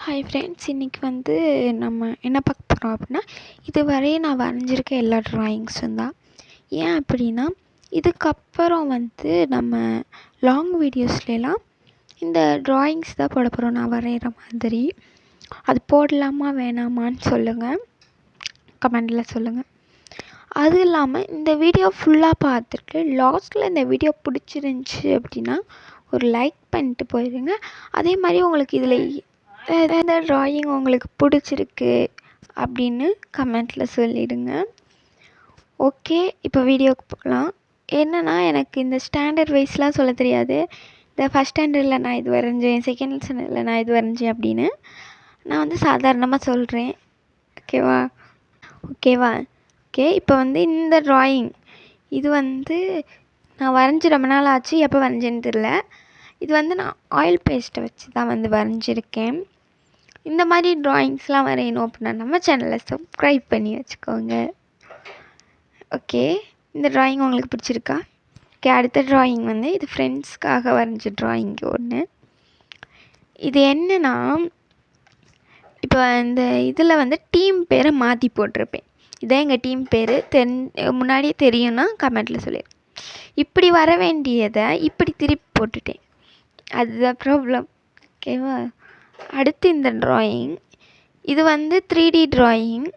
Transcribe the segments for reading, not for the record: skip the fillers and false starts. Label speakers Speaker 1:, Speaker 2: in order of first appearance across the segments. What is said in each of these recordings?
Speaker 1: Hi friends, இன்றைக்கி வந்து நம்ம என்ன பார்க்க போகிறோம் அப்படின்னா, இதுவரை நான் வரைஞ்சிருக்க எல்லா ட்ராயிங்ஸும் தான். ஏன் அப்படின்னா, இதுக்கப்புறம் வந்து நம்ம லாங் வீடியோஸ்லாம் இந்த ட்ராயிங்ஸ் தான் போட போகிறோம். நான் வரைகிற மாதிரி அது போடலாமா வேணாமான்னு சொல்லுங்கள், கமெண்டில் சொல்லுங்கள். அது இல்லாமல் இந்த வீடியோ ஃபுல்லாக பார்த்துட்டு லாஸ்ட்டில் இந்த வீடியோ பிடிச்சிருந்துச்சி அப்படின்னா ஒரு லைக் பண்ணிட்டு போயிடுங்க. அதே மாதிரி உங்களுக்கு இதில் எந்த ட்ராயிங் உங்களுக்கு பிடிச்சிருக்கு அப்படின்னு கமெண்ட்டில் சொல்லிவிடுங்க. ஓகே, இப்போ வீடியோவுக்கு போகலாம். என்னென்னா, எனக்கு இந்த ஸ்டாண்டர்ட் வைஸ்லாம் சொல்ல தெரியாது. இந்த ஃபஸ்ட் ஸ்டாண்டர்டில் நான் இது வரைஞ்சேன், செகண்ட் ஸ்டாண்டர்டில் நான் இது வரைஞ்சேன் அப்படின்னு நான் வந்து சாதாரணமாக சொல்கிறேன். ஓகேவா? ஓகே, இப்போ வந்து இந்த ட்ராயிங் இது வந்து நான் வரைஞ்சி ரொம்ப நாள் ஆச்சு. எப்போ வரைஞ்சேன்னு தெரில. இது வந்து நான் ஆயில் பேஸ்ட்டை வச்சு தான் வந்து வரைஞ்சிருக்கேன். இந்த மாதிரி ட்ராயிங்ஸ்லாம் வரையணும் அப்படின்னா நம்ம சேனலை சப்ஸ்கிரைப் பண்ணி வச்சுக்கோங்க. ஓகே, இந்த ட்ராயிங் உங்களுக்கு பிடிச்சிருக்கா? ஓகே, அடுத்த ட்ராயிங் வந்து இது ஃப்ரெண்ட்ஸ்க்காக வரைஞ்ச ட்ராயிங் ஒன்று. இது என்னென்னா, இப்போ இந்த இதில் வந்து டீம் பேரை மாற்றி போட்டிருப்பேன். இதான் எங்கள் டீம் பேர். முன்னாடியே தெரியும்னா கமெண்ட்டில் சொல்லிடுறேன். இப்படி வர வேண்டியதை இப்படி திருப்பி போட்டுட்டேன். அதுதான் ப்ராப்ளம். ஓகேவா? அடுத்து இந்த ட்ராயிங் இது வந்து 3D ட்ராயிங்.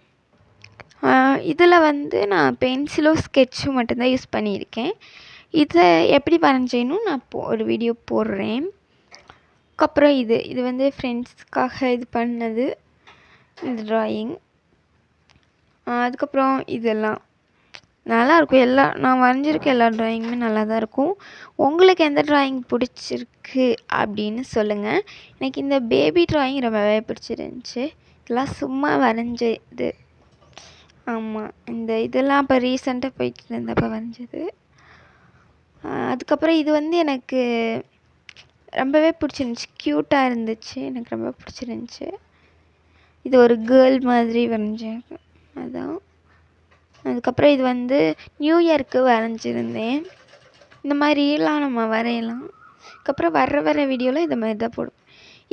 Speaker 1: இதில் வந்து நான் பென்சிலும் ஸ்கெட்சும் மட்டும்தான் யூஸ் பண்ணியிருக்கேன். இதை எப்படி வரைஞ்சேன்னு நான் ஒரு வீடியோ போடுறேன். அதுக்கப்புறம் இது வந்து ஃப்ரெண்ட்ஸ்க்காக இது பண்ணது இந்த ட்ராயிங். அதுக்கப்புறம் இதெல்லாம் நல்லாயிருக்கும். நான் வரைஞ்சிருக்க எல்லா ட்ராயிங்குமே நல்லா தான் இருக்கும். உங்களுக்கு எந்த ட்ராயிங் பிடிச்சிருக்கு அப்படின்னு சொல்லுங்கள். எனக்கு இந்த பேபி ட்ராயிங் ரொம்பவே பிடிச்சிருந்துச்சி. இதெல்லாம் சும்மா வரைஞ்ச இது. ஆமாம், இந்த இதெல்லாம் இப்போ ரீசெண்டாக போயிட்டு இருந்தப்போ வரைஞ்சது. அதுக்கப்புறம் இது வந்து எனக்கு ரொம்பவே பிடிச்சிருந்துச்சி, க்யூட்டாக இருந்துச்சு, எனக்கு ரொம்ப பிடிச்சிருந்துச்சி. இது ஒரு கேர்ள் மாதிரி வரைஞ்சேன், அதான். அதுக்கப்புறம் இது வந்து நியூ இயருக்கு வரைஞ்சிருந்தேன். இந்த மாதிரிலாம் நம்ம வரையலாம். அதுக்கப்புறம் வர வீடியோவில் இந்த மாதிரி தான் போடுவோம்.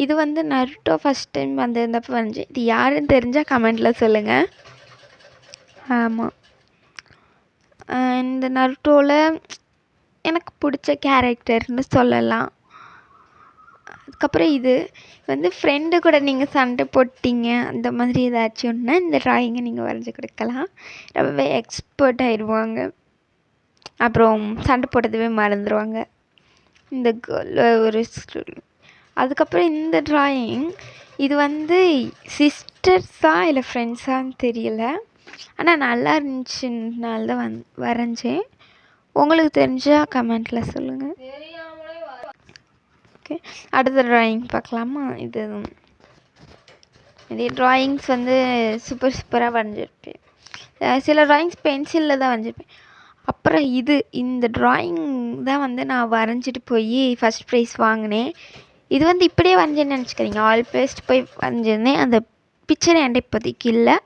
Speaker 1: இது வந்து நருட்டோ ஃபஸ்ட் டைம் வந்திருந்தப்போ வரைஞ்சேன். இது யாருன்னு தெரிஞ்சால் கமெண்ட்டில் சொல்லுங்கள். ஆமாம், இந்த நருட்டோவில் எனக்கு பிடிச்ச கேரக்டர்னு சொல்லலாம். அதுக்கப்புறம் இது வந்து ஃப்ரெண்டு கூட நீங்கள் சண்டை போட்டிங்க அந்த மாதிரி ஏதாச்சும் ஒன்று இந்த ட்ராயிங்கை நீங்கள் வரைஞ்சி கொடுக்கலாம். ரொம்பவே எக்ஸ்பர்ட் ஆயிடுவாங்க. அப்புறம் சண்டை போட்டதுவே மறந்துடுவாங்க இந்த ஒரு. அதுக்கப்புறம் இந்த ட்ராயிங் இது வந்து சிஸ்டர்ஸா இல்லை ஃப்ரெண்ட்ஸான்னு தெரியல, ஆனால் நல்லா இருந்துச்சுனால தான் வரைஞ்சேன். உங்களுக்கு தெரிஞ்சால் கமெண்ட்டில் சொல்லுங்கள். ஓகே, அடுத்த ட்ராயிங் பார்க்கலாமா? இதே ட்ராயிங்ஸ் வந்து சூப்பராக வரைஞ்சிருப்பேன். சில ட்ராயிங்ஸ் பென்சிலில் தான் வரைஞ்சிருப்பேன். அப்புறம் இந்த ட்ராயிங் தான் வந்து நான் வரைஞ்சிட்டு போய் ஃபஸ்ட் ப்ரைஸ் வாங்கினேன். இது வந்து இப்படியே வரைஞ்சேன்னு நினச்சிக்கிறீங்க. ஆல் பேஸ்ட் போய் வரைஞ்சிருந்தேன். அந்த பிக்சர் என்கிட்ட இப்போதைக்கு இல்லை,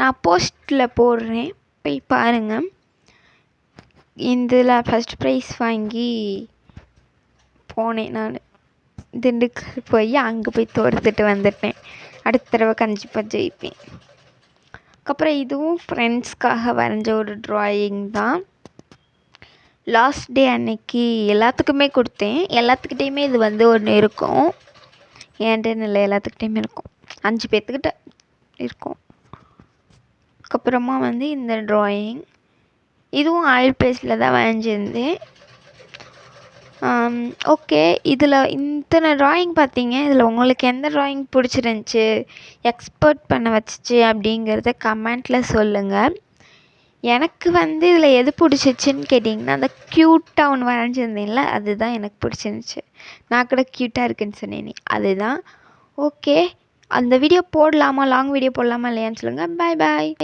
Speaker 1: நான் போஸ்ட்டில் போடுறேன், போய் பாருங்கள். இதில் ஃபஸ்ட் ப்ரைஸ் வாங்கி போனேன். நான் திண்டுக்கல் போய் அங்கே போய் தோர்த்துட்டு வந்துட்டேன். அடுத்த தடவை கண்டிப்பாக ஜெயிப்பேன். அதுக்கப்புறம் இதுவும் ஃப்ரெண்ட்ஸ்க்காக வரைஞ்ச ஒரு ட்ராயிங் தான். லாஸ்ட் டே அன்னைக்கு எல்லாத்துக்குமே கொடுத்தேன். எல்லாத்துக்கிட்டேயுமே இது வந்து ஒன்று இருக்கும். ஏன்ட்டுன்னு இல்லை, எல்லாத்துக்கிட்டேயுமே இருக்கும். 5 பேர்த்துக்கிட்ட இருக்கும். அதுக்கப்புறமா வந்து இந்த ட்ராயிங் இதுவும் ஆயில் பேஸ்டில் தான் வரைஞ்சிருந்தேன். ஓகே, இதில் இத்தனை ட்ராயிங் பார்த்தீங்க. இதில் உங்களுக்கு எந்த ட்ராயிங் பிடிச்சிருந்துச்சி, எக்ஸ்பர்ட் பண்ண வச்சிச்சு அப்படிங்கிறத கமெண்ட்டில் சொல்லுங்கள். எனக்கு வந்து இதில் எது பிடிச்சிச்சின்னு கேட்டிங்கன்னா, அந்த க்யூட்டாக ஒன்று வரைஞ்சிருந்தேன்ல, அதுதான் எனக்கு பிடிச்சிருந்துச்சி. நான் கூட க்யூட்டாக இருக்குன்னு சொன்னேனே, அதுதான். ஓகே, அந்த வீடியோ போடலாமா, லாங் வீடியோ போடலாமா இல்லையான்னு சொல்லுங்கள். பாய்.